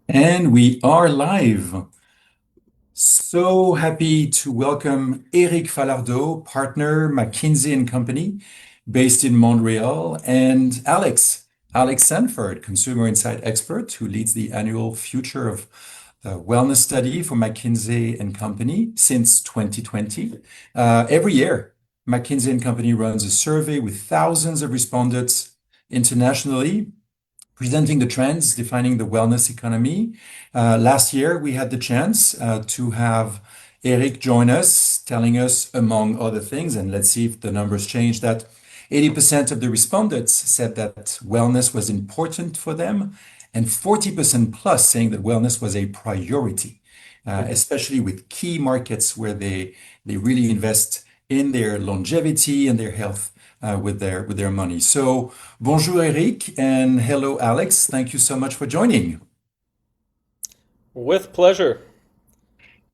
And we are live. So happy to welcome Eric Falardeau, partner, McKinsey and Company, based in Montreal, and Alex Sanford, consumer insight expert who leads the annual Future of Wellness study for McKinsey and Company since 2020. Every year, McKinsey and Company runs a survey with thousands of respondents internationally presenting the trends defining the wellness economy. Last year, we had the chance to have Eric join us, telling us, among other things, and let's see if the numbers change, that 80% of the respondents said that wellness was important for them, and 40% plus saying that wellness was a priority, especially with key markets where they really invest in their longevity and their health with their money. So, bonjour Eric and hello Alex. Thank you so much for joining. With pleasure.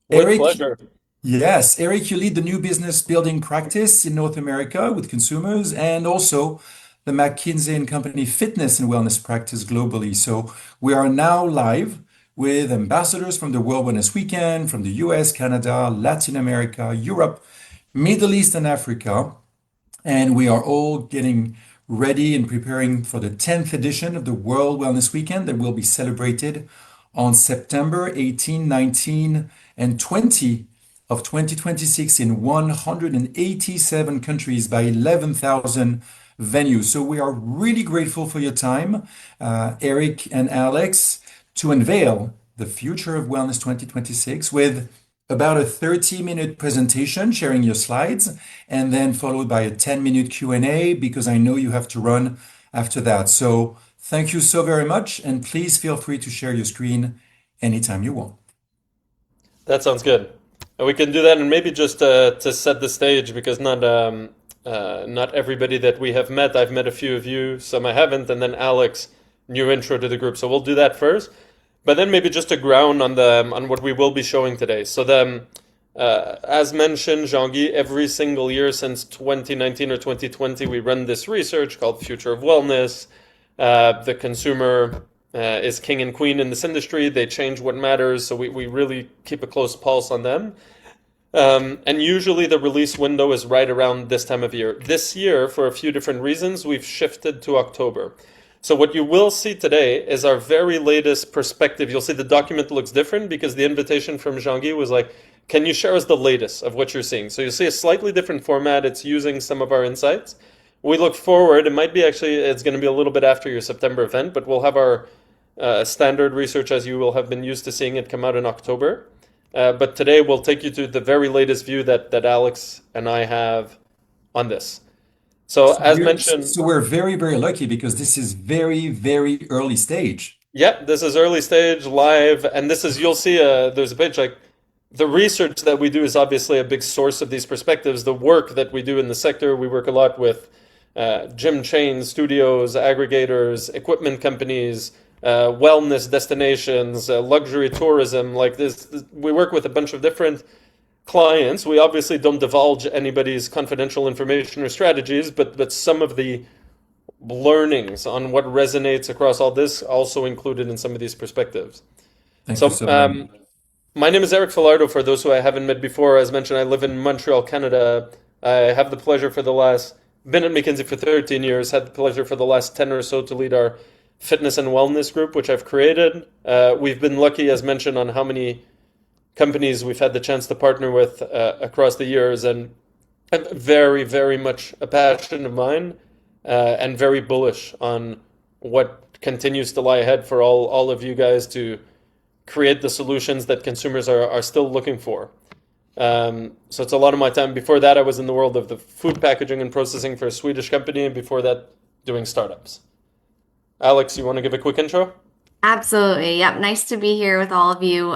With Eric, pleasure. yes, Eric, you lead the new business building practice in North America with consumers and also the McKinsey and Company fitness and wellness practice globally. So we are now live with ambassadors from the World Wellness Weekend, from the US, Canada, Latin America, Europe, Middle East, and Africa. And we are all getting ready and preparing for the 10th edition of the World Wellness Weekend that will be celebrated on September 18, 19, and 20 of 2026 in 187 countries by 11,000 venues. So we are really grateful for your time, Eric and Alex, to unveil the future of Wellness 2026 with about a 30-minute presentation sharing your slides and then followed by a 10-minute Q&A because I know you have to run after that. So thank you so very much and please feel free to share your screen anytime you want. That sounds good. And we can do that, and maybe just to set the stage, because not everybody that we have met. I've met a few of you, some I haven't, and then Alex, new intro to the group. So we'll do that first, but then maybe just a ground on the on what we will be showing today. So as mentioned, Jean-Guy, every single year since 2019 or 2020, we run this research called Future of Wellness. The consumer is king and queen in this industry. They change what matters, so we really keep a close pulse on them. And usually the release window is right around this time of year. This year, for a few different reasons, we've shifted to October. So what you will see today is our very latest perspective. You'll see the document looks different because the invitation from Jean-Guy was like, can you share us the latest of what you're seeing? So you'll see a slightly different format. It's using some of our insights. We look forward. It might be actually, it's going to be a little bit after your September event, but we'll have our standard research as you will have been used to seeing it come out in October. But today we'll take you to the very latest view that Alex and I have on this. So So as we're, mentioned, so we're very, very lucky because this is very, very early stage. yeah, this is early stage live, and this is you'll see there's a page like the research that we do is obviously a big source of these perspectives. The work that we do in the sector, we work a lot with gym chains, studios, aggregators, equipment companies, wellness destinations, luxury tourism. Like we work with a bunch of different clients. We obviously don't divulge anybody's confidential information or strategies, but some of the learnings on what resonates across all this also included in some of these perspectives. Thank you So, so very much. my name is Eric Falardo. For those who I haven't met before, as mentioned, I live in Montreal, Canada. I have the pleasure for the last, been at McKinsey for 13 years, had the pleasure for the last 10 or so to lead our fitness and wellness group, which I've created. We've been lucky, as mentioned, on how many companies we've had the chance to partner with across the years, and very, very much a passion of mine, and very bullish on what continues to lie ahead for all of you guys to create the solutions that consumers are still looking for. So it's a lot of my time. Before that, I was in the world of the food packaging and processing for a Swedish company, and before that, doing startups. Alex, you want to give a quick intro? Absolutely. Yep. Nice to be here with all of you.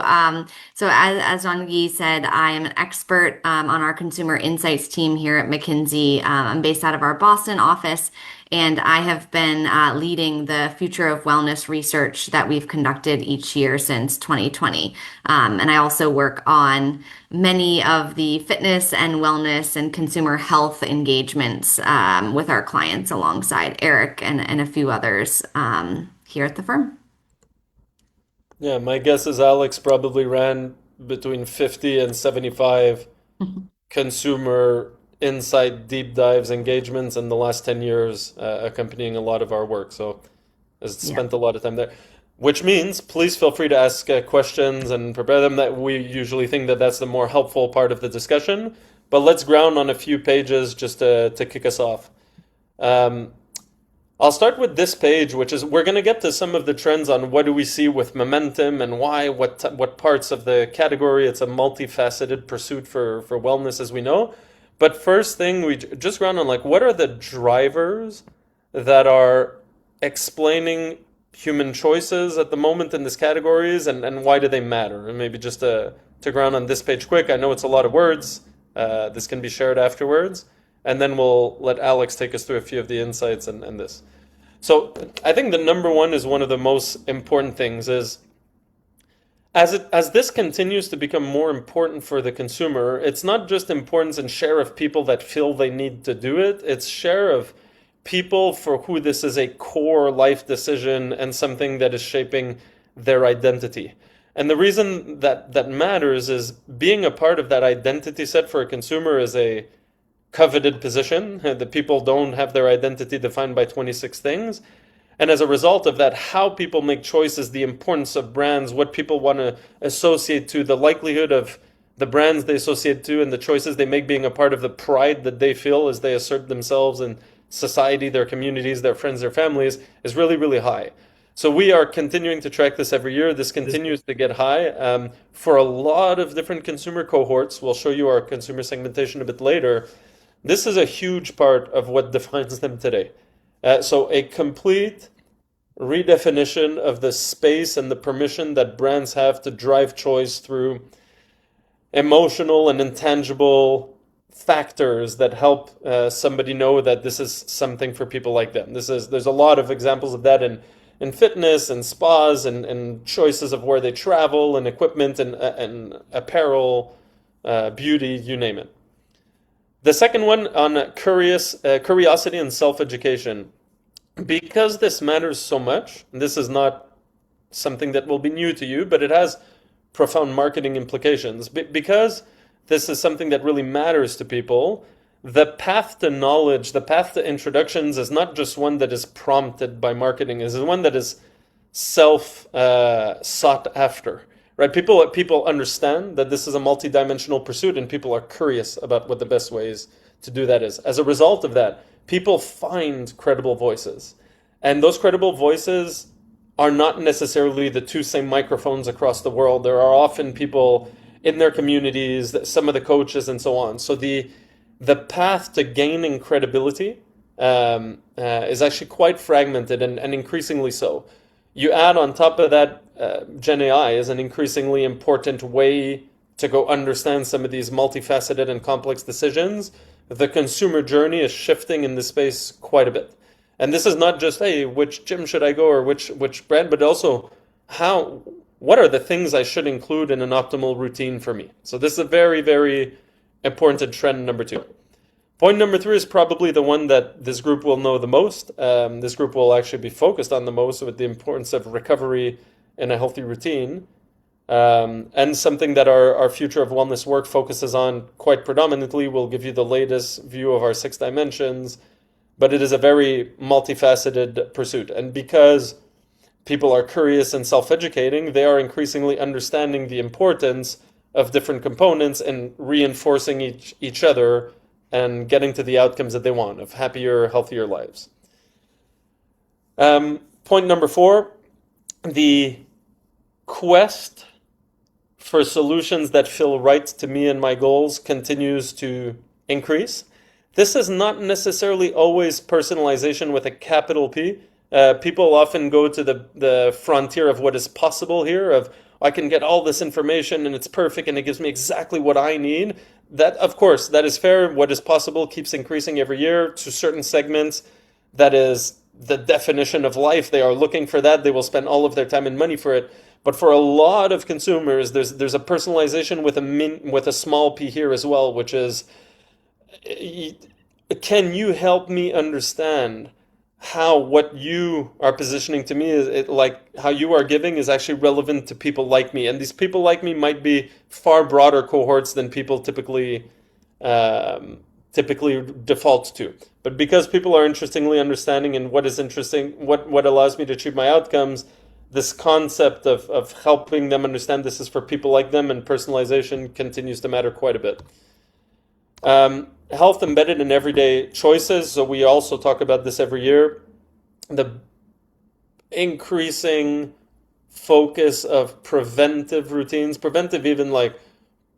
So as Jean-Guy said, I am an expert on our consumer insights team here at McKinsey. I'm based out of our Boston office, and I have been leading the future of wellness research that we've conducted each year since 2020. And I also work on many of the fitness and wellness and consumer health engagements with our clients alongside Eric and a few others here at the firm. Yeah, my guess is Alex probably ran between 50 and 75 consumer insight deep dives engagements in the last 10 years, accompanying a lot of our work. So has Yeah. spent a lot of time there. Which means, please feel free to ask questions and prepare them. That we usually think that that's the more helpful part of the discussion. But let's ground on a few pages just to kick us off. Um, I'll start with this page, which is we're going to get to some of the trends on what do we see with momentum and why, what parts of the category. It's a multifaceted pursuit for wellness, as we know. But first thing, we just ground on like what are the drivers that are explaining human choices at the moment in these categories, and why do they matter? And maybe just to ground on this page quick. I know it's a lot of words. This can be shared afterwards, and then we'll let Alex take us through a few of the insights and this. So I think the number one is one of the most important things is as this continues to become more important for the consumer, it's not just importance and share of people that feel they need to do it, it's share of people for who this is a core life decision and something that is shaping their identity. And the reason that that matters is being a part of that identity set for a consumer is a coveted position. The people don't have their identity defined by 26 things. And as a result of that, how people make choices, the importance of brands, what people want to associate to, the likelihood of the brands they associate to, and the choices they make being a part of the pride that they feel as they assert themselves in society, their communities, their friends, their families, is really, really high. So we are continuing to track this every year. This continues to get high for a lot of different consumer cohorts. We'll show you our consumer segmentation a bit later. This is a huge part of what defines them today. So a complete redefinition of the space and the permission that brands have to drive choice through emotional and intangible factors that help somebody know that this is something for people like them. There's a lot of examples of that in fitness and spas and choices of where they travel and equipment and apparel, beauty, you name it. The second one on curiosity and self-education. Because this matters so much, this is not something that will be new to you, but it has profound marketing implications. Because this is something that really matters to people, the path to knowledge, the path to introductions is not just one that is prompted by marketing, it is one that is self sought after. Right? People understand that this is a multidimensional pursuit, and people are curious about what the best ways to do that is. As a result of that, people find credible voices. And those credible voices are not necessarily the two same microphones across the world. There are often people in their communities, some of the coaches and so on. So the path to gaining credibility is actually quite fragmented and increasingly so. You add on top of that, Gen AI is an increasingly important way to go understand some of these multifaceted and complex decisions. The consumer journey is shifting in this space quite a bit. And this is not just, hey, which gym should I go or which brand, but also what are the things I should include in an optimal routine for me? So this is a very, very important trend number two. Point number three is probably the one that this group will know the most. This group will actually be focused on the most with the importance of recovery and a healthy routine. And something that our future of wellness work focuses on quite predominantly. We'll give you the latest view of our 6 dimensions, but it is a very multifaceted pursuit. And because people are curious and self-educating, they are increasingly understanding the importance of different components and reinforcing each other and getting to the outcomes that they want of happier, healthier lives. Point number 4, the quest for solutions that feel right to me and my goals continues to increase. This is not necessarily always personalization with a capital P. People often go to the frontier of what is possible here, of I can get all this information and it's perfect and it gives me exactly what I need. That, of course, that is fair. What is possible keeps increasing every year to certain segments. That is the definition of life. They are looking for that. They will spend all of their time and money for it. But for a lot of consumers, there's a personalization with a small p here as well, which is, can you help me understand how what you are positioning to me is like how you are giving is actually relevant to people like me, and these people like me might be far broader cohorts than people um, typically default to. But because people are interestingly understanding and what is interesting, what allows me to achieve my outcomes, this concept of helping them understand this is for people like them and personalization continues to matter quite a bit. Health embedded in everyday choices. So we also talk about this every year. The increasing focus of preventive routines, preventive even like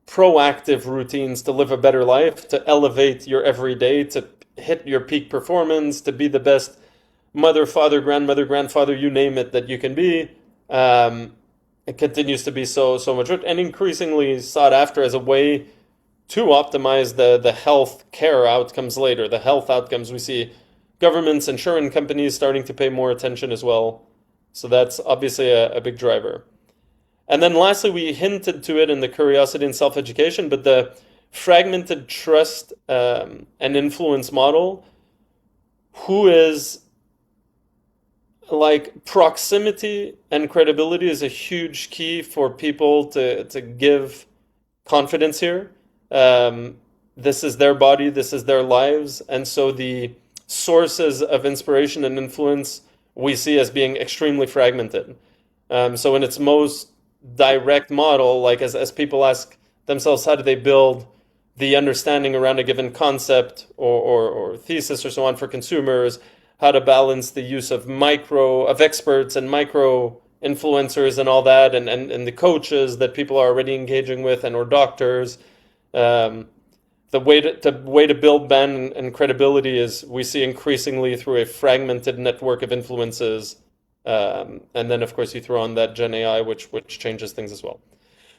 proactive routines to live a better life, to elevate your everyday, to hit your peak performance, to be the best mother, father, grandmother, grandfather, you name it, that you can be. Um, it continues to be so much and increasingly sought after as a way to optimize the health care outcomes later. The health outcomes we see governments, insurance companies starting to pay more attention as well. So that's obviously a big driver. And then lastly, we hinted to it in the curiosity and self education, but the fragmented trust and influence model, who is like proximity and credibility is a huge key for people to give confidence here. Um, this is their body, this is their lives, and so the sources of inspiration and influence we see as being extremely fragmented. So in its most direct model, like as people ask themselves, how do they build the understanding around a given concept or thesis or so on for consumers, how to balance the use of micro of experts and micro influencers and all that and the coaches that people are already engaging with and or doctors. Um, the way to build brand and credibility is we see increasingly through a fragmented network of influences, and then of course you throw on that Gen AI, which changes things as well.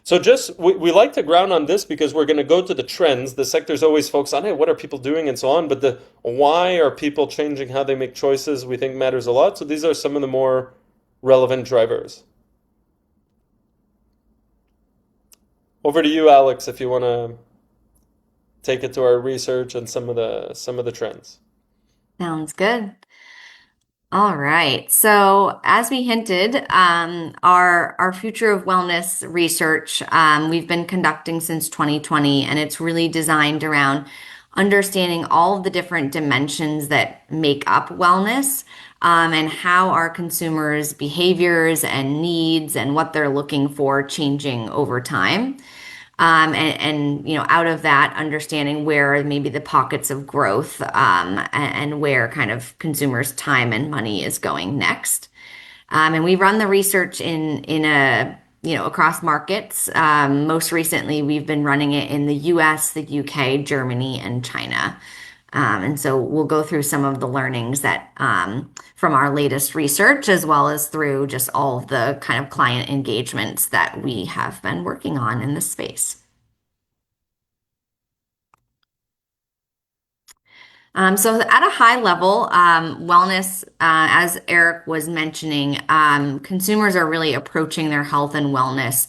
So just we like to ground on this because we're going to go to the trends. The sector's always focused on, hey, what are people doing and so on, but the why are people changing how they make choices we think matters a lot. So these are some of the more relevant drivers. Over to you, Alex, if you want to take it to our research and some of the trends. Sounds good. All right. So, as we hinted, our future of wellness research we've been conducting since 2020, and it's really designed around understanding all of the different dimensions that make up wellness, and how our consumers' behaviors and needs and what they're looking for changing over time. Out of that, understanding where maybe the pockets of growth, and where kind of consumers' time and money is going next. And we run the research in a across markets. Most recently, we've been running it in the U.S., the U.K., Germany, and China. And so we'll go through some of the learnings that from our latest research, as well as through just all of the kind of client engagements that we have been working on in this space. So at a high level, wellness, as Eric was mentioning, consumers are really approaching their health and wellness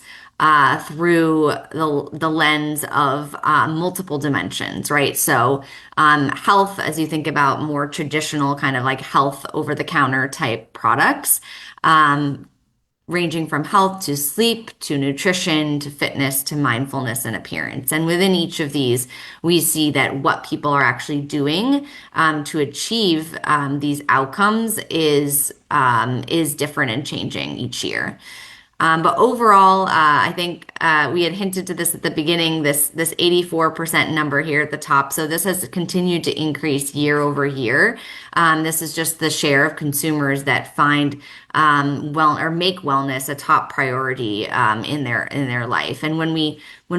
through the lens of multiple dimensions, right? So health, as you think about more traditional kind of like health over the counter type products, ranging from health to sleep to nutrition to fitness to mindfulness and appearance. And within each of these, we see that what people are actually doing to achieve these outcomes is different and changing each year. But overall, I think we had hinted to this at the beginning, this 84% number here at the top. So this has continued to increase year over year. This is just the share of consumers that find well or make wellness a top priority in their life. And when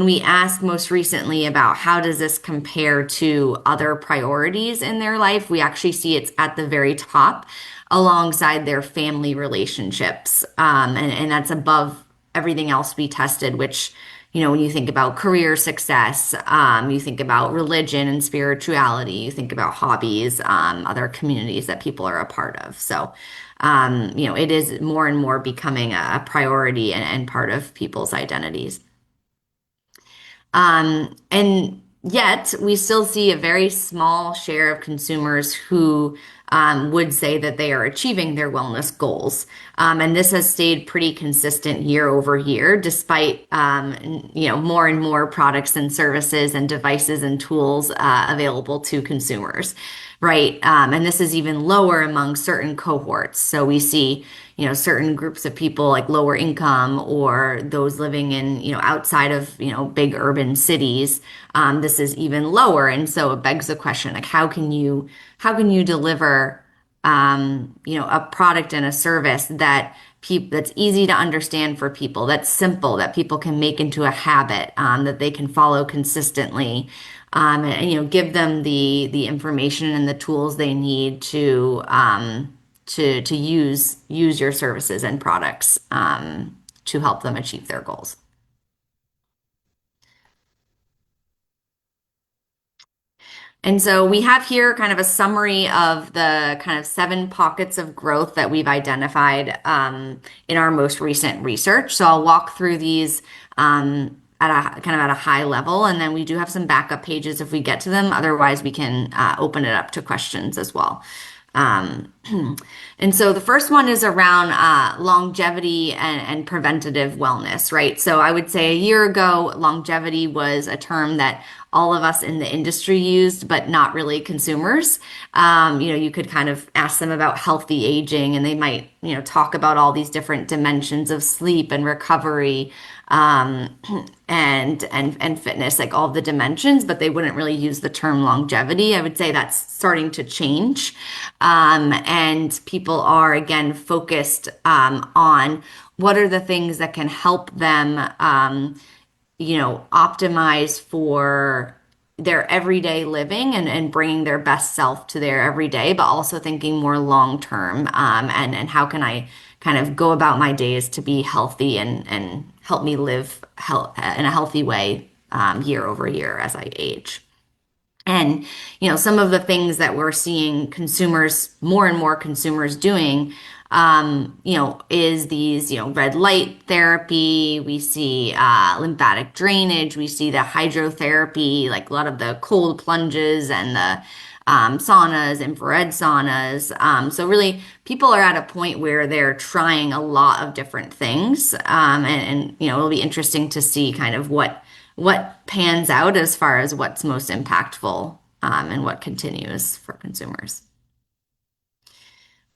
we ask most recently about how does this compare to other priorities in their life, we actually see it's at the very top alongside their family relationships. And that's above everything else we tested, which, when you think about career success, you think about religion and spirituality, you think about hobbies, other communities that people are a part of. So, it is more and more becoming a priority and part of people's identities. And Yet, we still see a very small share of consumers who would say that they are achieving their wellness goals. And this has stayed pretty consistent year over year, despite more and more products and services and devices and tools available to consumers, right? And this is even lower among certain cohorts. So we see, certain groups of people like lower income or those living in, outside of, big urban cities. This is even lower. And so it begs the question, like, how can you deliver, a product and a service that's easy to understand for people, that's simple, that people can make into a habit, that they can follow consistently, and give them the information and the tools they need to use your services and products to help them achieve their goals. And so we have here kind of a summary of the kind of 7 pockets of growth that we've identified in our most recent research. So I'll walk through these at a high level, and then we do have some backup pages if we get to them. Otherwise, we can open it up to questions as well. Um, and so the first one is around longevity and preventative wellness, right? So I would say a year ago, longevity was a term that all of us in the industry used, but not really consumers. You could kind of ask them about healthy aging, and they might, talk about all these different dimensions of sleep and recovery, um, and fitness, like all the dimensions, but they wouldn't really use the term longevity. I would say that's starting to change, and people are again focused on what are the things that can help them. Optimize for their everyday living and bringing their best self to their everyday, but also thinking more long term, and how can I kind of go about my days to be healthy and help me live in a healthy way year over year as I age. And, some of the things that we're seeing consumers, more and more consumers doing, is these, red light therapy. We see lymphatic drainage. We see the hydrotherapy, like a lot of the cold plunges and the saunas, infrared saunas. So really, people are at a point where they're trying a lot of different things. And it'll be interesting to see kind of what pans out as far as what's most impactful, and what continues for consumers.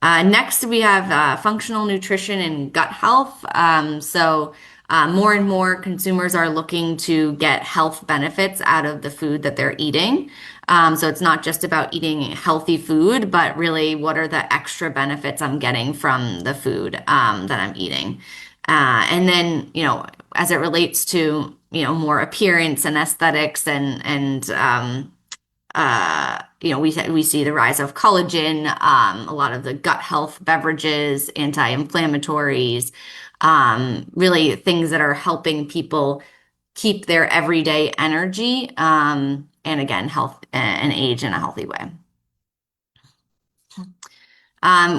Next, we have functional nutrition and gut health. More and more consumers are looking to get health benefits out of the food that they're eating. So it's not just about eating healthy food, but really what are the extra benefits I'm getting from the food that I'm eating. And then, as it relates to, more appearance and aesthetics we see the rise of collagen, a lot of the gut health beverages, anti-inflammatories, really things that are helping people keep their everyday energy, and again, health and age in a healthy way.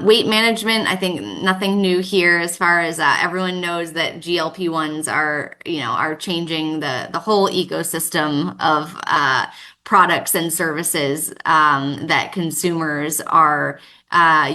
Weight management, I think nothing new here as far as everyone knows that GLP-1s are changing the whole ecosystem of products and services that consumers are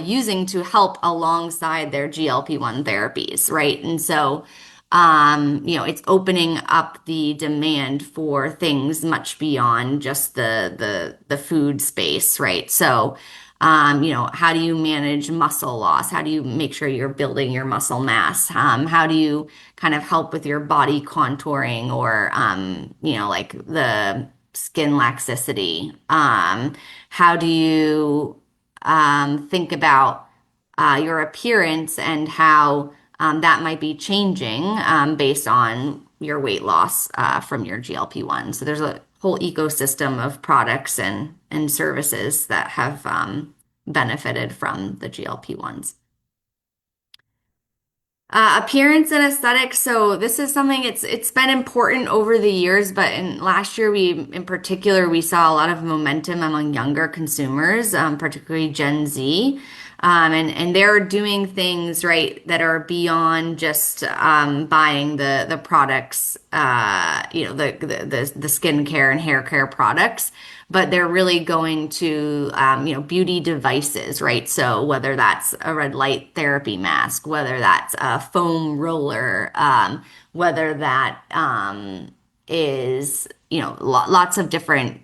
using to help alongside their GLP-1 therapies, right? And so, it's opening up the demand for things much beyond just the food space, right? So, how do you manage muscle loss? How do you make sure you're building your muscle mass? How do you kind of help with your body contouring or, like the skin laxicity? How do you think about your appearance and how that might be changing based on your weight loss from your GLP-1? So there's a whole ecosystem of products and services that have benefited from the GLP-1s. Appearance and aesthetics. So this is something it's been important over the years, but in last year in particular we saw a lot of momentum among younger consumers, particularly Gen Z. And they're doing things right that are beyond just buying the products, the skincare and hair care products, but they're really going to beauty devices, right? So whether that's a red light therapy mask, whether that's a foam roller, whether that is lots of different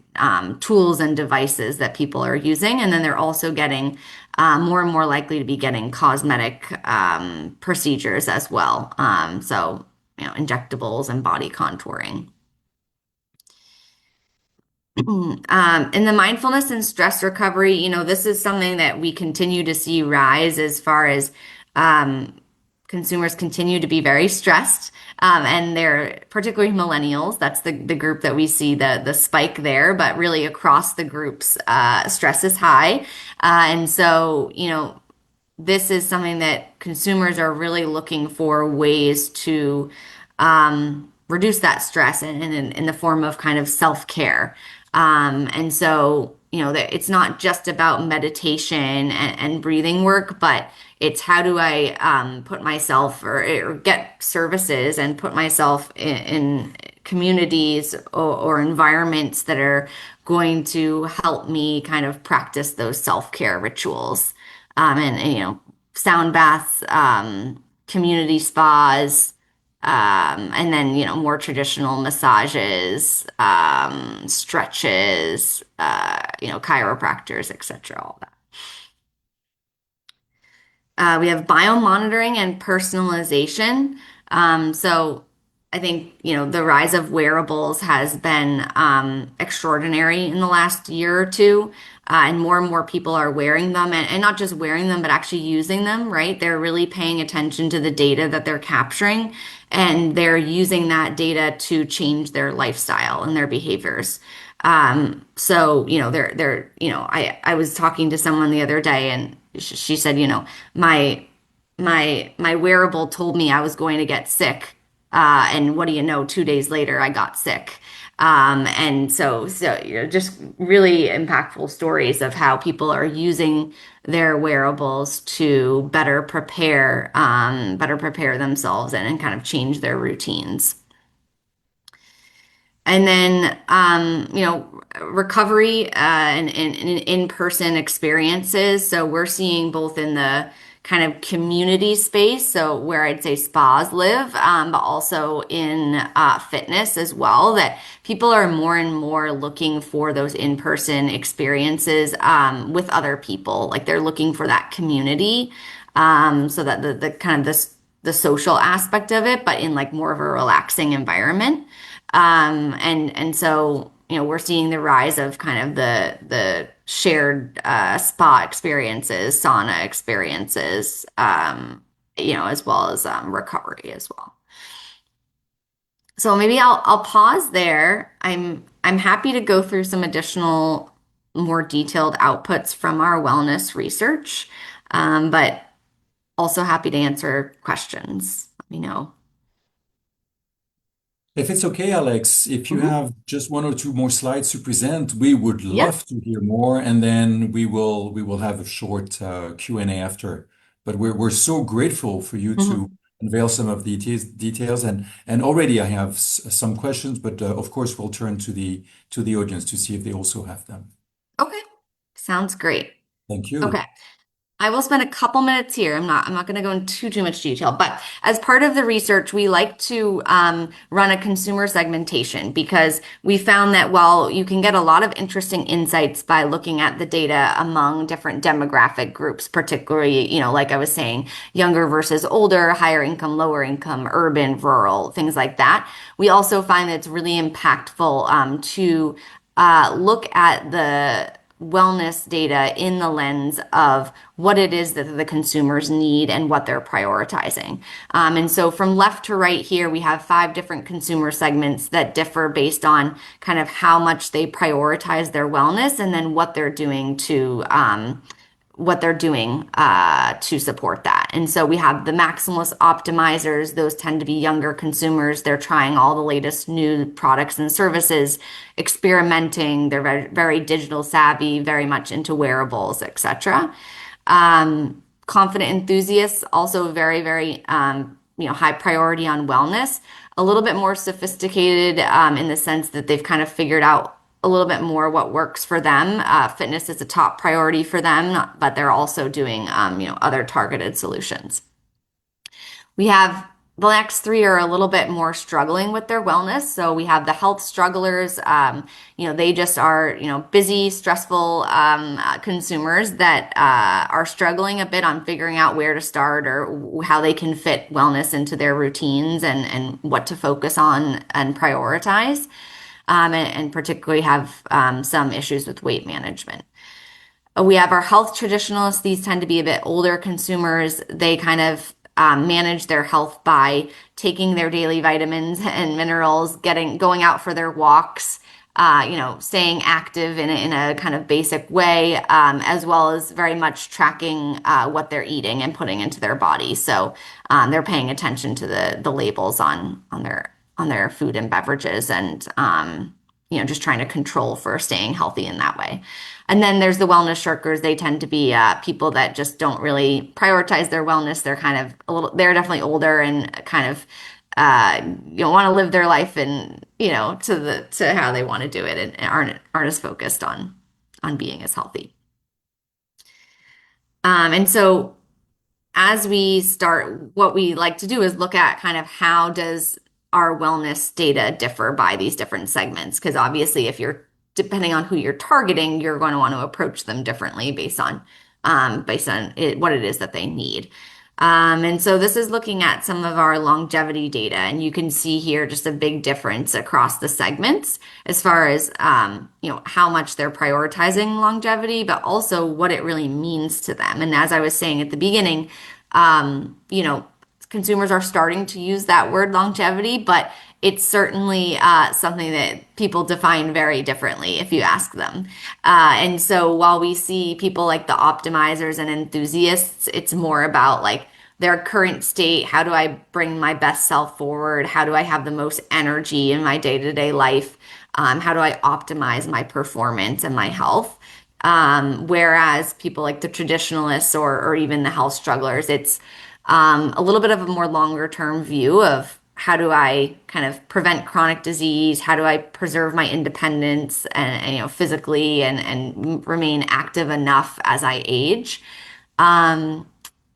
tools and devices that people are using, and then they're also getting more and more likely to be getting cosmetic procedures as well. So, injectables and body contouring. In the mindfulness and stress recovery, this is something that we continue to see rise as far as um, consumers continue to be very stressed. And they're particularly millennials. That's the group that we see the spike there, but really across the groups, stress is high. And so, this is something that consumers are really looking for ways to reduce that stress in the form of kind of self-care. And so, that it's not just about meditation and breathing work, but it's how do I put myself or get services and put myself in communities or environments that are going to help me kind of practice those self-care rituals. And sound baths, community spas, and then, more traditional massages, stretches, chiropractors, etc., all that. We have biomonitoring and personalization. So I think, the rise of wearables has been extraordinary in the last year or two. And more people are wearing them and not just wearing them, but actually using them, right? They're really paying attention to the data that they're capturing, and they're using that data to change their lifestyle and their behaviors. So, I was talking to someone the other day, and she said, my my wearable told me I was going to get sick. And what do you know? 2 days later, I got sick. And so just really impactful stories of how people are using their wearables to better prepare themselves and kind of change their routines. And then, recovery and in-person experiences. So we're seeing both in the kind of community space, so where I'd say spas live, but also in fitness as well, that people are more and more looking for those in-person experiences with other people. Like they're looking for that community, so that the kind of the social aspect of it, but in like more of a relaxing environment. And so, we're seeing the rise of kind of the shared spa experiences, sauna experiences, as well as recovery as well. So maybe I'll pause there. I'm happy to go through some additional, more detailed outputs from our wellness research, but also happy to answer questions. Let me know. If it's okay, Alex, if you Mhm. have just one or two more slides to present, we would Yeah. love to hear more, and then we will have a short Q&A after. But we're so grateful for you to Mhm. unveil some of the details, and already I have some questions, but of course we'll turn to the audience to see if they also have them. Okay. Sounds great. Thank Okay. you. I will spend a couple minutes here. I'm not going to go into too much detail, but as part of the research, we like to run a consumer segmentation because we found that while you can get a lot of interesting insights by looking at the data among different demographic groups, particularly, like I was saying, younger versus older, higher income, lower income, urban, rural, things like that. We also find that it's really impactful to look at the wellness data in the lens of what it is that the consumers need and what they're prioritizing. And so from left to right here, we have 5 different consumer segments that differ based on kind of how much they prioritize their wellness and then what they're doing to support that. And so we have the maximalist optimizers. Those tend to be younger consumers. They're trying all the latest new products and services, experimenting. They're very, very digital savvy, very much into wearables, etc. Confident enthusiasts, also very, very, high priority on wellness. A little bit more sophisticated in the sense that they've kind of figured out a little bit more what works for them. Fitness is a top priority for them, but they're also doing, other targeted solutions. We have the next three are a little bit more struggling with their wellness. So we have the health strugglers. They just are, busy, stressful consumers that are struggling a bit on figuring out where to start or how they can fit wellness into their routines and what to focus on and prioritize. And particularly have some issues with weight management. We have our health traditionalists. These tend to be a bit older consumers. They kind of manage their health by taking their daily vitamins and minerals, going out for their walks, staying active in a kind of basic way, as well as very much tracking what they're eating and putting into their body. So they're paying attention to the labels on their food and beverages and just trying to control for staying healthy in that way. And then there's the wellness shirkers. They tend to be people that just don't really prioritize their wellness. They're kind of they're definitely older and kind of want to live their life and to how they want to do it and aren't as focused on being as healthy. And so as we start, what we like to do is look at kind of how does our wellness data differ by these different segments? Because obviously, if you're depending on who you're targeting, you're going to want to approach them differently based on what it is that they need. And so this is looking at some of our longevity data, and you can see here just a big difference across the segments as far as how much they're prioritizing longevity, but also what it really means to them. And as I was saying at the beginning, consumers are starting to use that word longevity, but it's certainly something that people define very differently if you ask them. And so while we see people like the optimizers and enthusiasts, it's more about like their current state. How do I bring my best self forward? How do I have the most energy in my day-to-day life? How do I optimize my performance and my health? Whereas people like the traditionalists or even the health strugglers, it's a little bit of a more longer term view of how do I kind of prevent chronic disease? How do I preserve my independence and physically and remain active enough as I age? And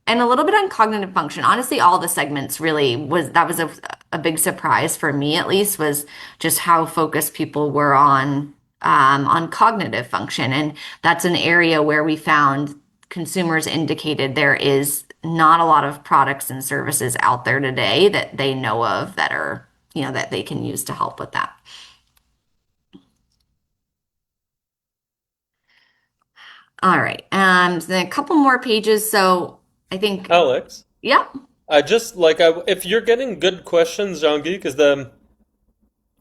a little bit on cognitive function. Honestly, all the segments really was a big surprise for me at least was just how focused people were on cognitive function. And that's an area where we found consumers indicated there is not a lot of products and services out there today that they know of that are, that they can use to help with that. All right. So then a couple more pages. So I think, Alex, yeah. I just like if you're getting good questions, Jean-Guy, because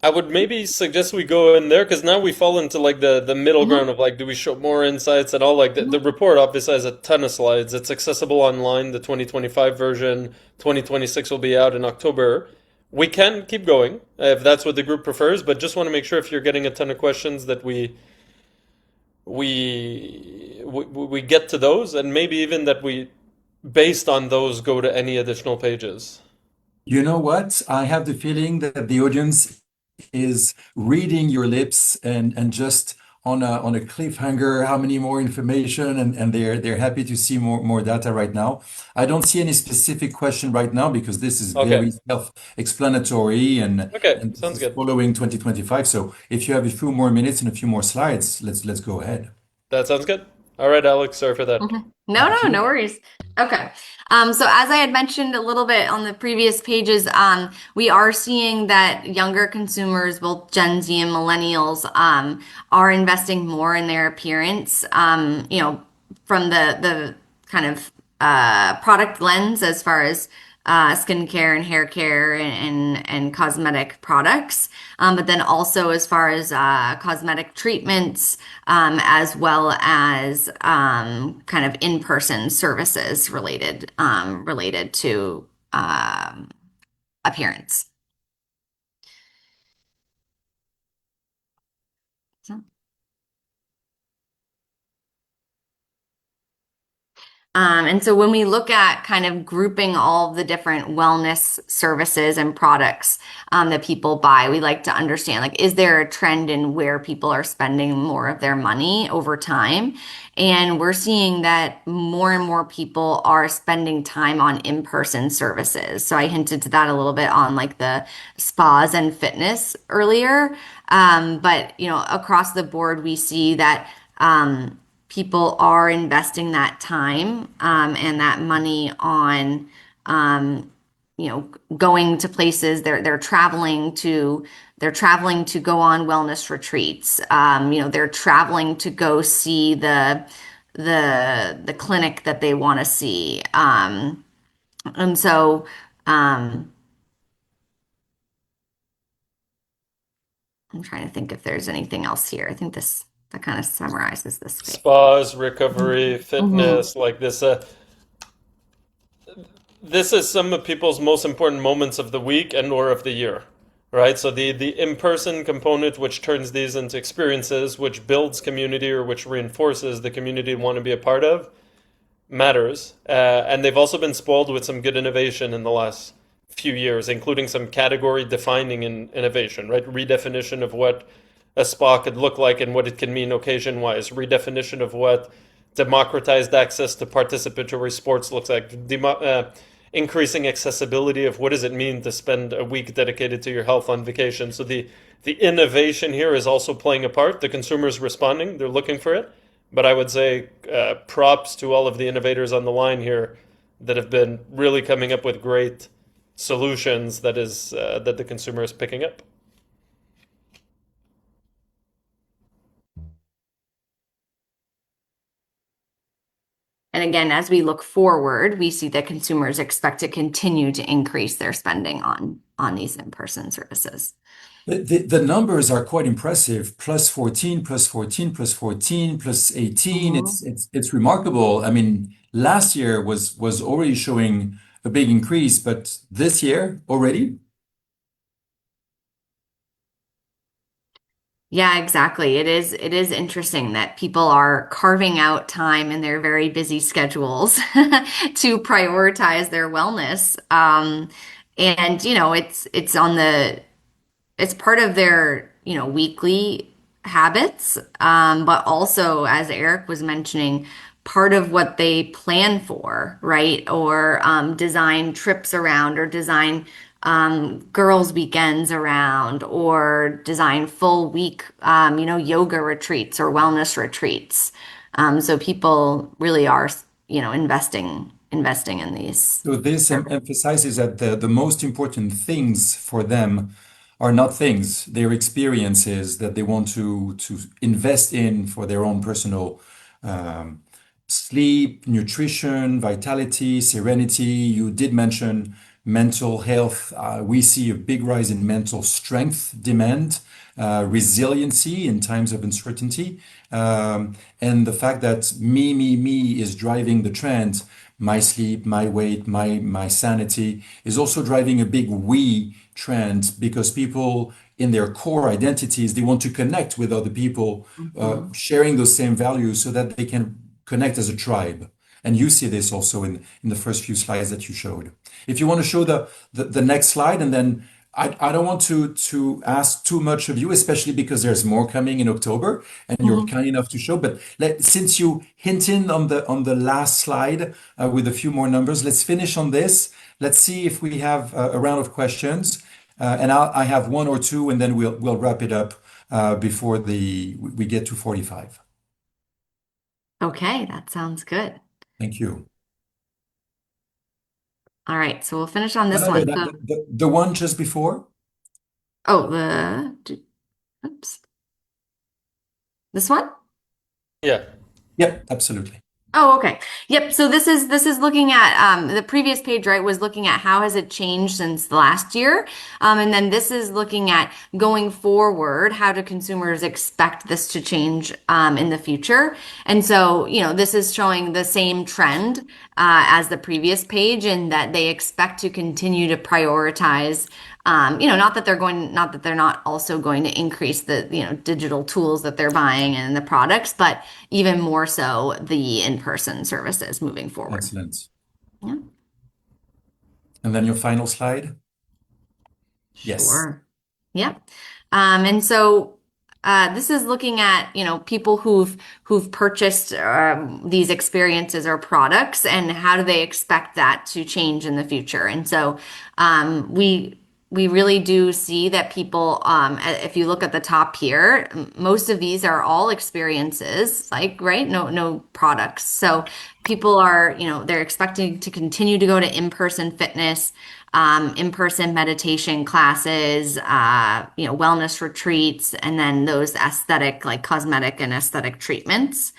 I would maybe suggest we go in there because now we fall into like the middle ground Mhm, of like, do we show more insights and all? Like the mhm. report obviously has a ton of slides. It's accessible online. The 2025 version, 2026 will be out in October. We can keep going if that's what the group prefers, but just want to make sure if you're getting a ton of questions that we get to those and maybe even that we based on those go to any additional pages. You know what? I have the feeling that the audience is reading your lips and just on a cliffhanger, how many more information, and they're happy to see more data right now. I don't see any specific question right now because this is Okay. very self-explanatory Okay. and this Sounds is good. following 2025. So if you have a few more minutes and a few more slides, let's go ahead. That sounds good. All right, Alex, sorry for that. Mhm. No, Thank no, you. no worries. Okay. So as I had mentioned a little bit on the previous pages, we are seeing that younger consumers, both Gen Z and millennials, are investing more in their appearance. From the kind of product lens as far as skincare and hair care and cosmetic products, but then also as far as cosmetic treatments, as well as kind of in-person services related to appearance. So, And so when we look at kind of grouping all of the different wellness services and products that people buy, we like to understand like, is there a trend in where people are spending more of their money over time? And we're seeing that more and more people are spending time on in-person services. So I hinted to that a little bit on like the spas and fitness earlier. But across the board, we see that. People are investing that time and that money on going to places they're traveling to go on wellness retreats. They're traveling to go see the clinic that they want to see. And so I'm trying to think if there's anything else here. I think this that kind of summarizes this page. Spas, recovery, Mhm. fitness, like this. This is some of people's most important moments of the week and or of the year, right? So the in-person component, which turns these into experiences, which builds community or which reinforces the community you want to be a part of, matters. And they've also been spoiled with some good innovation in the last few years, including some category defining innovation, right? Redefinition of what a spa could look like and what it can mean occasion wise, redefinition of what democratized access to participatory sports looks like, increasing accessibility of what does it mean to spend a week dedicated to your health on vacation. So the innovation here is also playing a part. The consumer's responding, they're looking for it. But I would say props to all of the innovators on the line here that have been really coming up with great solutions that the consumer is picking up. And again, as we look forward, we see that consumers expect to continue to increase their spending on these in-person services. The numbers are quite impressive. Plus 14, plus 14, plus 14, plus 18. Mhm. It's remarkable. I mean, last year was already showing a big increase, but this year already? Yeah, exactly. It is interesting that people are carving out time in their very busy schedules to prioritize their wellness. And it's part of their, weekly habits. But also, as Eric was mentioning, part of what they plan for, right? Or design trips around, or design girls' weekends around, or design full week, yoga retreats or wellness retreats. So people really are, investing in these. So this emphasizes that the most important things for them are not things, they're experiences that they want to invest in for their own personal um, sleep, nutrition, vitality, serenity. You did mention mental health. We see a big rise in mental strength demand, resiliency in times of uncertainty, and the fact that me is driving the trend. My sleep, my weight, my sanity is also driving a big we trend because people in their core identities they want to connect with other people Mhm. sharing those same values so that they can connect as a tribe. And you see this also in the first few slides that you showed. If you want to show the next slide, and then I don't want to ask too much of you, especially because there's more coming in October, and you're Mhm. kind enough to show. But since you hinted on the last slide with a few more numbers, let's finish on this. Let's see if we have a round of questions, and I have one or two, and then we'll wrap it up before we get to 45. Okay, that sounds good. Thank you. All right, so we'll finish on No, this no, no, one. So, the one just before? oh, oops, this one? Yeah. Yep, absolutely. Oh, okay. Yep. So this is looking at the previous page, right, was looking at how has it changed since last year. And then this is looking at going forward, how do consumers expect this to change in the future? And so, this is showing the same trend as the previous page in that they expect to continue to prioritize not that they're not also going to increase the, digital tools that they're buying and the products, but even more so the in-person services moving forward. Excellent. Yeah, And then your final slide? Yes. sure. Yep. And so this is looking at, people who've purchased these experiences or products, and how do they expect that to change in the future. And so we really do see that people, if you look at the top here, most of these are all experiences, like, right? No products. So people are, they're expecting to continue to go to in-person fitness, in-person meditation classes, wellness retreats, and then those aesthetic, like cosmetic and aesthetic treatments.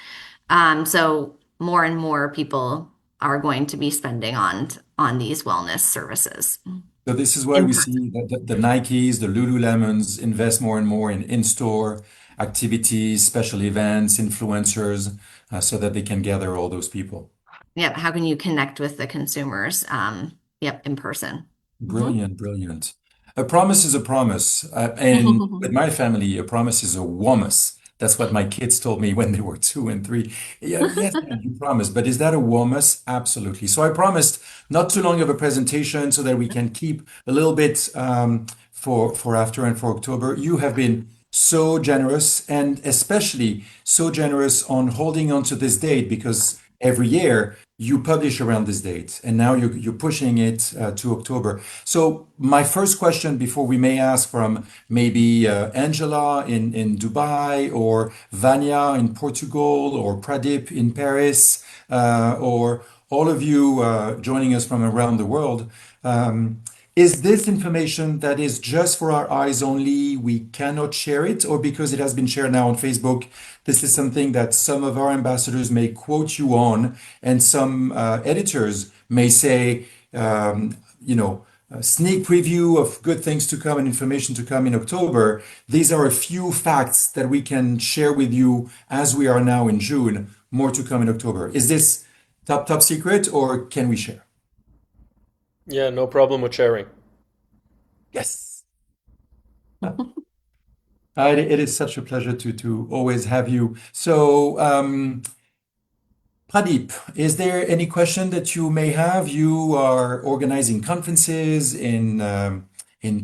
So more and more people are going to be spending on these wellness services So this is why in we person. see that the Nikes, the Lululemons invest more and more in in-store activities, special events, influencers, so that they can gather all those people. Yep. How can you connect with the consumers? Yep, in person. Mhm. Brilliant, brilliant. A promise is a promise. And with my family, a promise is a womus. That's what my kids told me when they were 2 and 3. Yeah, yes, man, you promised, but is that a womus? Absolutely. So I promised not too long of a presentation so that we can keep a little bit for after and for October. You have been so generous, and especially so generous on holding on to this date, because every year you publish around this date, and now you're pushing it to October. So my first question, before we may ask from maybe Angela in Dubai, or Vanya in Portugal, or Pradip in Paris, or all of you joining us from around the world, is this information that is just for our eyes only, we cannot share it, or because it has been shared now on Facebook, this is something that some of our ambassadors may quote you on, and some editors may say, a sneak preview of good things to come and information to come in October. These are a few facts that we can share with you as we are now in June, more to come in October. Is this top secret, or can we share? Yeah, no problem with sharing. Yes. It is such a pleasure to always have you. So, Pradeep, is there any question that you may have? You are organizing conferences in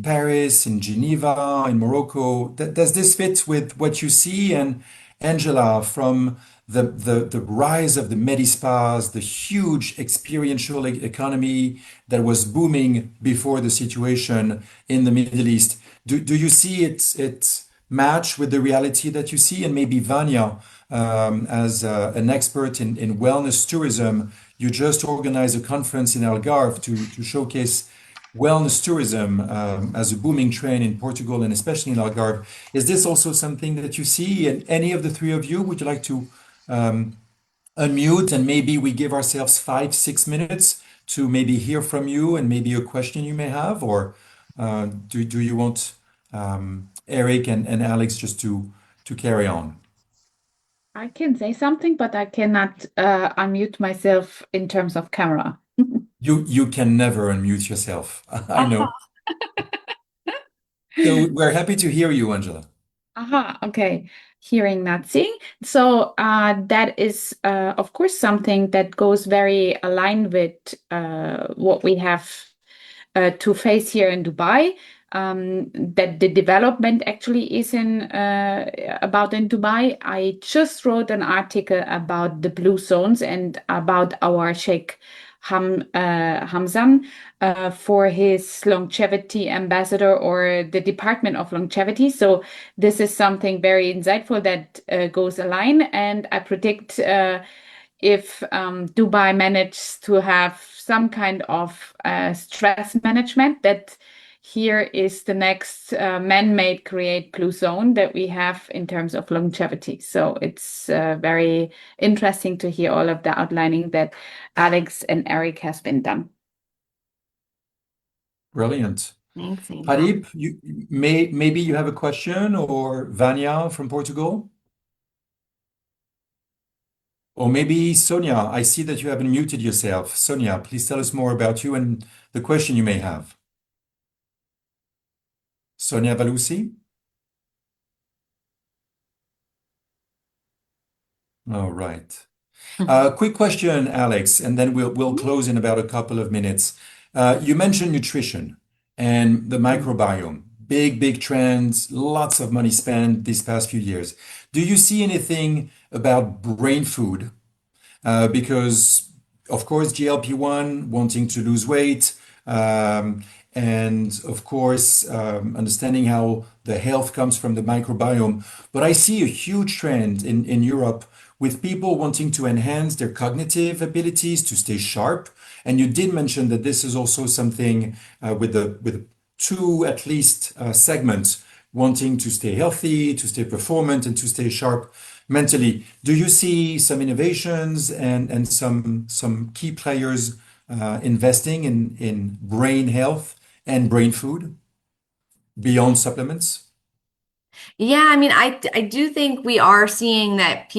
Paris, in Geneva, in Morocco. Does this fit with what you see? And Angela, from the rise of the Medispas, the huge experiential economy that was booming before the situation in the Middle East, do you see it match with the reality that you see? And maybe Vanya, as an expert in wellness tourism, you just organized a conference in Algarve to showcase wellness tourism as a booming trend in Portugal, and especially in Algarve. Is this also something that you see? And any of the three of you, would you like to unmute, and maybe we give ourselves 5, 6 minutes to maybe hear from you and maybe a question you may have? Or do you want Eric and Alex just to carry on? I can say something, but I cannot unmute myself in terms of camera. You can never unmute yourself. I Aha. know. So we're happy to hear you, Angela. Aha, okay. Hearing, not seeing. So that is, of course, something that goes very aligned with what we have to face here in Dubai. That the development actually is in about in Dubai. I just wrote an article about the blue zones and about our Sheikh Hamzan for his longevity ambassador or the Department of Longevity. So this is something very insightful that goes align, and I predict if Dubai manages to have some kind of stress management, that here is the next man-made create blue zone that we have in terms of longevity. So it's very interesting to hear all of the outlining that Alex and Eric has been done. Brilliant. Thanks, Angel. Harib, maybe you have a question, or Vanya from Portugal, or maybe Sonia. I see that you haven't muted yourself. Sonia, please tell us more about you and the question you may have. Sonia Valusi? All right. Quick question, Alex, and then we'll close in about a couple of minutes. You mentioned nutrition and the microbiome. Big trends, lots of money spent these past few years. Do you see anything about brain food? Because of course GLP-1 wanting to lose weight, um, and of course understanding how the health comes from the microbiome. But I see a huge trend in Europe with people wanting to enhance their cognitive abilities to stay sharp. And you did mention that this is also something with two at least segments wanting to stay healthy, to stay performant, and to stay sharp mentally. Do you see some innovations and some key players investing in brain health and brain food beyond supplements? Yeah, I mean, I do think we are seeing that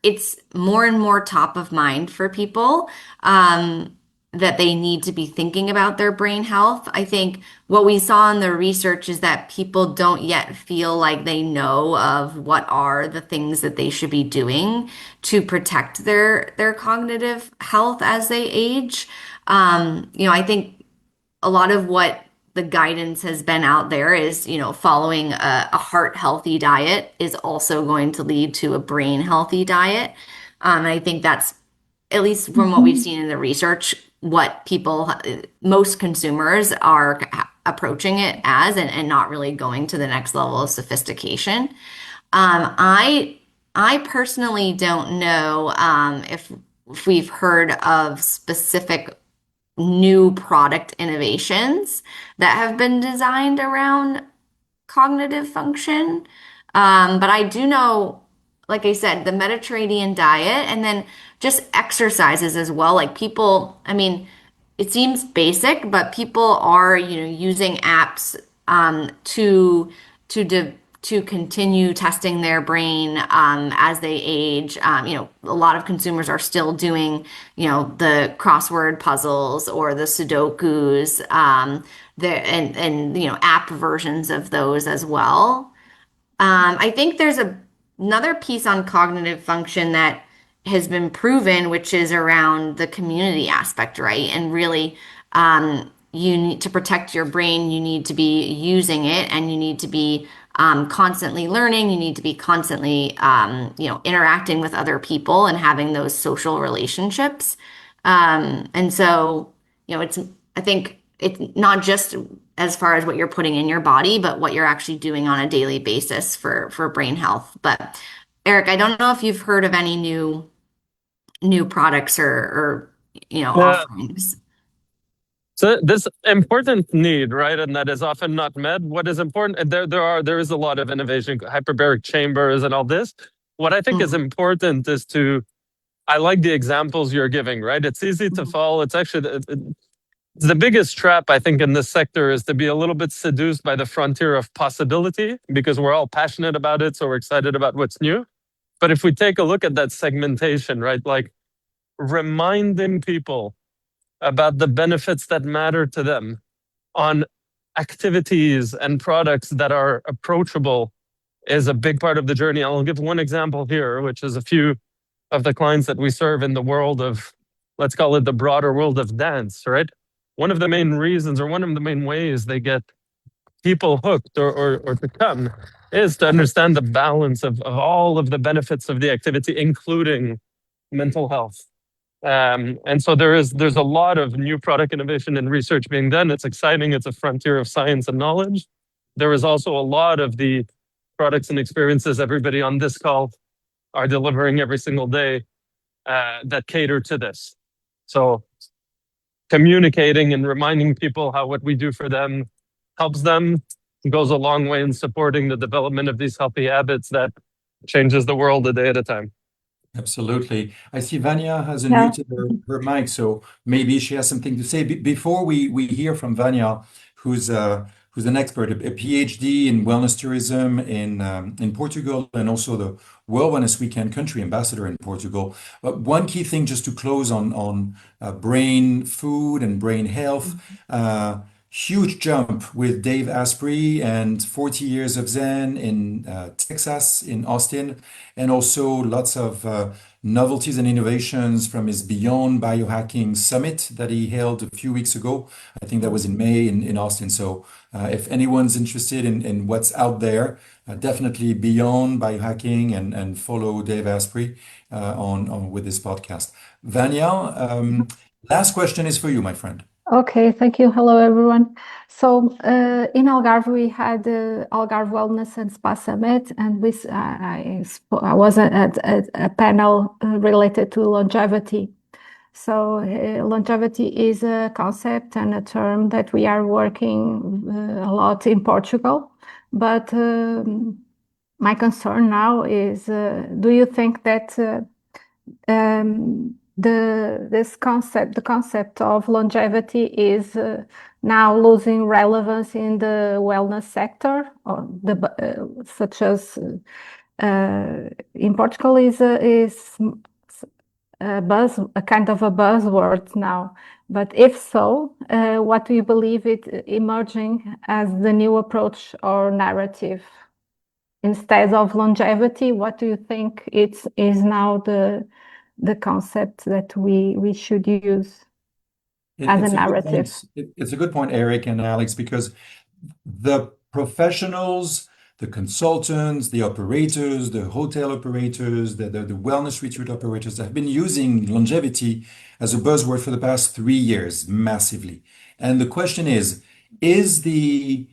it's more and more top of mind for people, that they need to be thinking about their brain health. I think what we saw in the research is that people don't yet feel like they know of what are the things that they should be doing to protect their cognitive health as they age. I think a lot of what the guidance has been out there is, following a heart healthy diet is also going to lead to a brain healthy diet. And I think that's, at least from what we've seen in the research, what most consumers are approaching it as, and not really going to the next level of sophistication. I personally don't know if we've heard of specific new product innovations that have been designed around cognitive function. But I do know, like I said, the Mediterranean diet and then just exercises as well. Like people, I mean, it seems basic, but people are, using apps to continue testing their brain as they age. A lot of consumers are still doing, the crossword puzzles or the Sudokus, and app versions of those as well. I think there's another piece on cognitive function that has been proven, which is around the community aspect, right? And really, you need to protect your brain, you need to be using it, and you need to be constantly learning. You need to be constantly, interacting with other people and having those social relationships. And so, I think it's not just as far as what you're putting in your body, but what you're actually doing on a daily basis for brain health. But Eric, I don't know if you've heard of any new products or Yeah. offerings. So this important need, right, and that is often not met. What is important, and there is a lot of innovation, hyperbaric chambers, and all this. What I think is Mhm. important is I like the examples you're giving, right? It's easy to Mhm. fall. It's actually the biggest trap, I think, in this sector is to be a little bit seduced by the frontier of possibility because we're all passionate about it, so we're excited about what's new. But if we take a look at that segmentation, right, like reminding people about the benefits that matter to them on activities and products that are approachable is a big part of the journey. I'll give one example here, which is a few of the clients that we serve in the world of, let's call it the broader world of dance, right? One of the main reasons or one of the main ways they get people hooked or to come is to understand the balance of all of the benefits of the activity, including mental health. And so there's a lot of new product innovation and research being done. It's exciting. It's a frontier of science and knowledge. There is also a lot of the products and experiences everybody on this call are delivering every single day that cater to this. So communicating and reminding people how what we do for them helps them goes a long way in supporting the development of these healthy habits that changes the world a day at a time. Absolutely. I see Vanya has Yeah. unmuted her mic, so maybe she has something to say. Before we hear from Vanya, who's an expert, a PhD in wellness tourism in Portugal, and also the World Wellness Weekend country ambassador in Portugal. One key thing just to close on brain food and brain health. huge jump with Dave Asprey and 40 years of Zen in Texas, in Austin, and also lots of novelties and innovations from his Beyond Biohacking Summit that he held a few weeks ago. I think that was in May in Austin. So if anyone's interested in what's out there, definitely Beyond Biohacking and follow Dave Asprey on with this podcast. Vanya, last question is for you, my friend. Okay, thank you. Hello, everyone. So in Algarve, we had the Algarve Wellness and Spa Summit, and I was at a panel related to longevity. So longevity is a concept and a term that we are working a lot in Portugal. But my concern now is, do you think that the concept of longevity is now losing relevance in the wellness sector, or such as in Portugal is a kind of a buzzword now. But if so, what do you believe it emerging as the new approach or narrative? Instead of longevity, what do you think is now the concept that we should use as a It's a good narrative? point. It's a good point, Eric and Alex, because the professionals, the consultants, the operators, the hotel operators, the wellness retreat operators have been using longevity as a buzzword for the past 3 years massively. And the question is the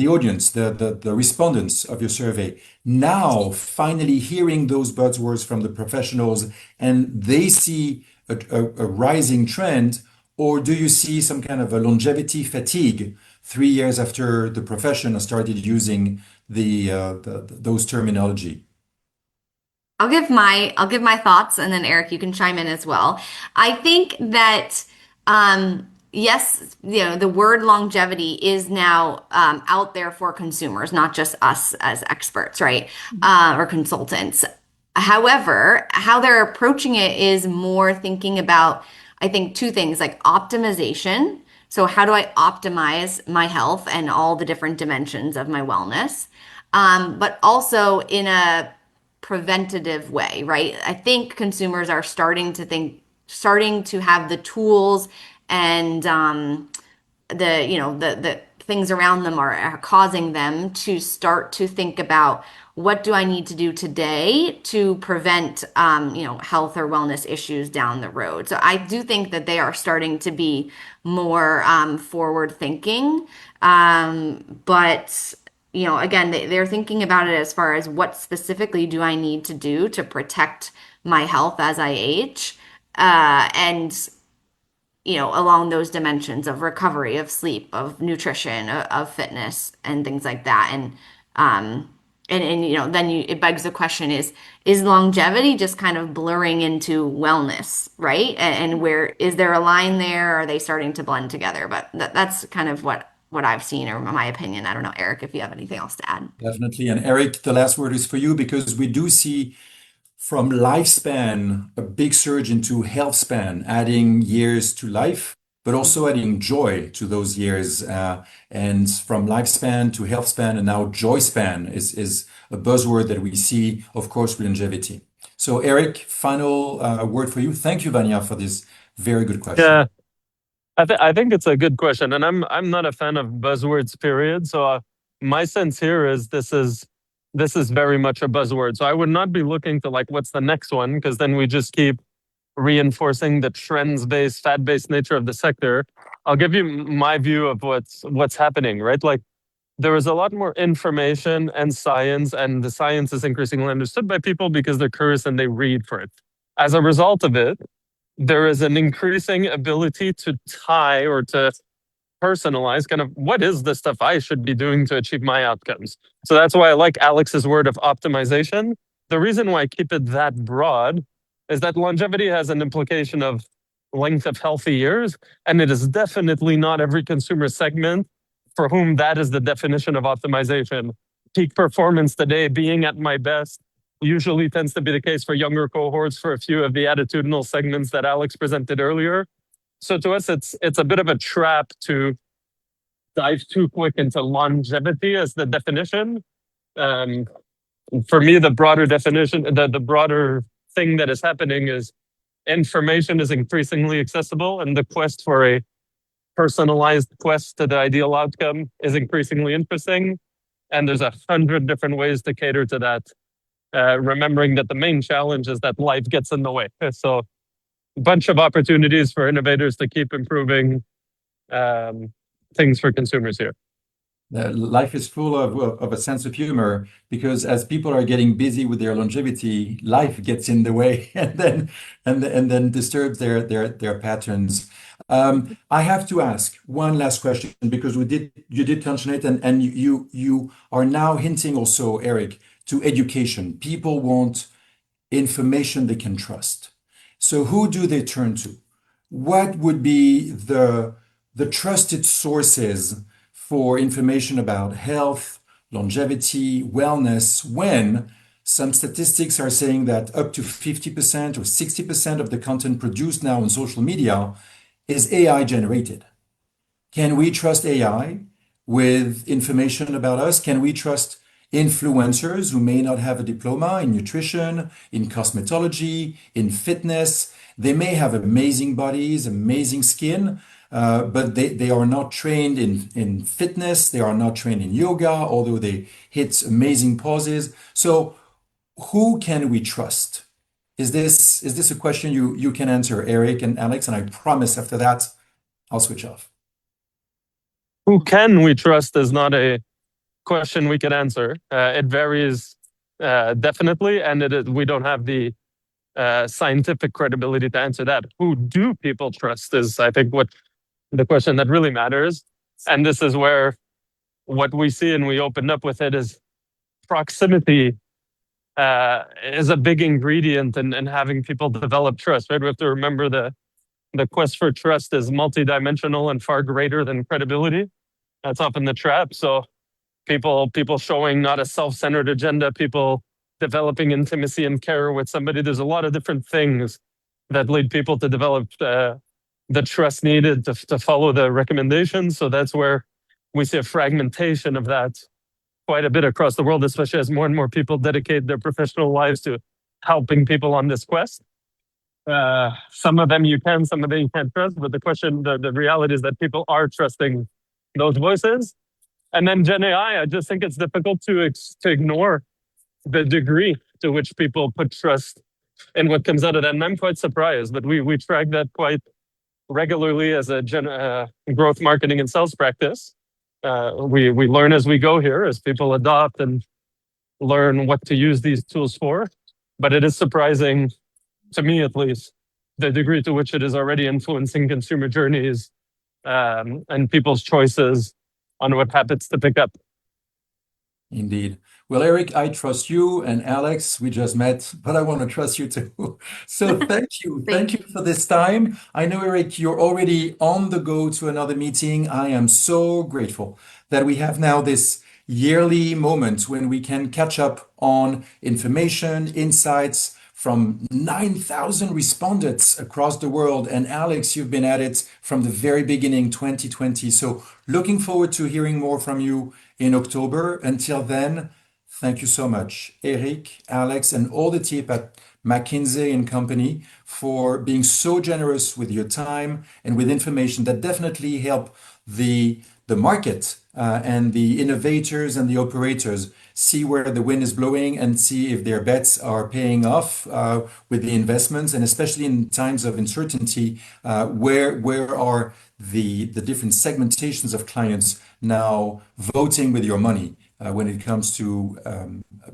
audience, the respondents of your survey now finally hearing those buzzwords from the professionals and they see a rising trend, or do you see some kind of a longevity fatigue 3 years after the profession has started using those terminology? I'll give my thoughts, and then Eric, you can chime in as well. I think that yes, the word longevity is now out there for consumers, not just us as experts, right? Or consultants. However, how they're approaching it is more thinking about, I think, two things like optimization. So, how do I optimize my health and all the different dimensions of my wellness? But also in a preventative way, right? I think consumers are starting to have the tools and the things around them are causing them to start to think about what do I need to do today to prevent health or wellness issues down the road. So I do think that they are starting to be more forward thinking, but again, they're thinking about it as far as what specifically do I need to do to protect my health as I age, and along those dimensions of recovery, of sleep, of nutrition, of fitness, and things like that. And then it begs the question: is longevity just kind of blurring into wellness, right? And where is there a line there? Are they starting to blend together? But that's kind of what I've seen, or my opinion. I don't know, Eric, if you have anything else to add. Definitely. And Eric, the last word is for you because we do see from lifespan a big surge into health span, adding years to life, but also adding joy to those years. And from lifespan to health span, and now joy span is a buzzword that we see, of course, with longevity. So, Eric, final word for you. Thank you, Vanya, for this very good question. Yeah, I think it's a good question, and I'm not a fan of buzzwords, period. So my sense here is this is very much a buzzword. So I would not be looking to like what's the next one, because then we just keep reinforcing the trends-based, fad-based nature of the sector. I'll give you my view of what's happening, right? Like there is a lot more information and science, and the science is increasingly understood by people because they're curious and they read for it. As a result of it, there is an increasing ability to tie or to personalize kind of what is the stuff I should be doing to achieve my outcomes. So that's why I like Alex's word of optimization. The reason why I keep it that broad is that longevity has an implication of length of healthy years, and it is definitely not every consumer segment for whom that is the definition of optimization. Peak performance today, being at my best, usually tends to be the case for younger cohorts, for a few of the attitudinal segments that Alex presented earlier. So to us, it's a bit of a trap to dive too quick into longevity as the definition. Um, for me, the broader definition, the broader thing that is happening is information is increasingly accessible, and the quest for a personalized quest to the ideal outcome is increasingly interesting. And there's 100 different ways to cater to that. Remembering that the main challenge is that life gets in the way. So, a bunch of opportunities for innovators to keep improving things for consumers here. Life is full of a sense of humor because as people are getting busy with their longevity, life gets in the way and then disturbs their patterns. I have to ask one last question because you did touch on it and you are now hinting also, Eric, to education. People want information they can trust. So who do they turn to? What would be the trusted sources for information about health, longevity, wellness, when some statistics are saying that up to 50% or 60% of the content produced now on social media is AI generated? Can we trust AI with information about us? Can we trust influencers who may not have a diploma in nutrition, in cosmetology, in fitness? They may have amazing bodies, amazing skin, but they are not trained in fitness. They are not trained in yoga, although they hit amazing poses. So, who can we trust? Is this a question you can answer, Eric and Alex? And I promise after that, I'll switch off. Who can we trust is not a question we can answer. It varies definitely, and we don't have the scientific credibility to answer that. Who do people trust is, I think, what the question that really matters. And this is where what we see and we opened up with it is proximity is a big ingredient in having people develop trust, right? We have to remember the quest for trust is multidimensional and far greater than credibility. That's often the trap. So people showing not a self-centered agenda, people developing intimacy and care with somebody. There's a lot of different things that lead people to develop the trust needed to follow the recommendations. So that's where we see a fragmentation of that quite a bit across the world, especially as more and more people dedicate their professional lives to helping people on this quest. Some of them you can, some of them you can't trust. But the reality is that people are trusting those voices. And then Gen AI, I just think it's difficult to ignore the degree to which people put trust in what comes out of that. And I'm quite surprised, but we track that quite regularly as a growth marketing and sales practice. We learn as we go here, as people adopt and learn what to use these tools for. But it is surprising, to me at least, the degree to which it is already influencing consumer journeys and people's choices on what habits to pick up. Indeed. Well, Eric, I trust you, and Alex, we just met, but I want to trust you too. So thank you. Thank you for this time. I know, Eric, you're already on the go to another meeting. I am so grateful that we have now this yearly moment when we can catch up on information, insights from 9,000 respondents across the world. And Alex, you've been at it from the very beginning, 2020. So looking forward to hearing more from you in October. Until then, thank you so much, Eric, Alex, and all the team at McKinsey and Company for being so generous with your time and with information that definitely help the market and the innovators and the operators see where the wind is blowing and see if their bets are paying off with the investments, and especially in times of uncertainty, where are the different segmentations of clients now voting with your money when it comes to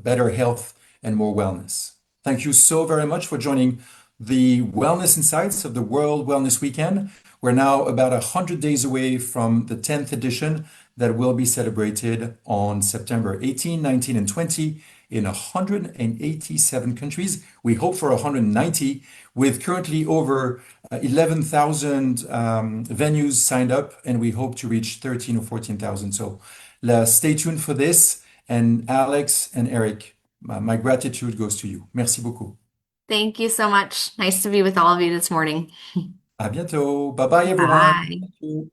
better health and more wellness. Thank you so very much for joining the Wellness Insights of the World Wellness Weekend. We're now about 100 days away from the 10th edition that will be celebrated on September 18, 19, and 20 in 187 countries. We hope for 190, with currently over 11,000 venues signed up, and we hope to reach 13 or 14,000. So stay tuned for this. And Alex and Eric, my gratitude goes to you. Merci beaucoup. Thank you so much. Nice to be with all of you this morning. À bientôt. Bye bye, everyone. Bye. Thank you.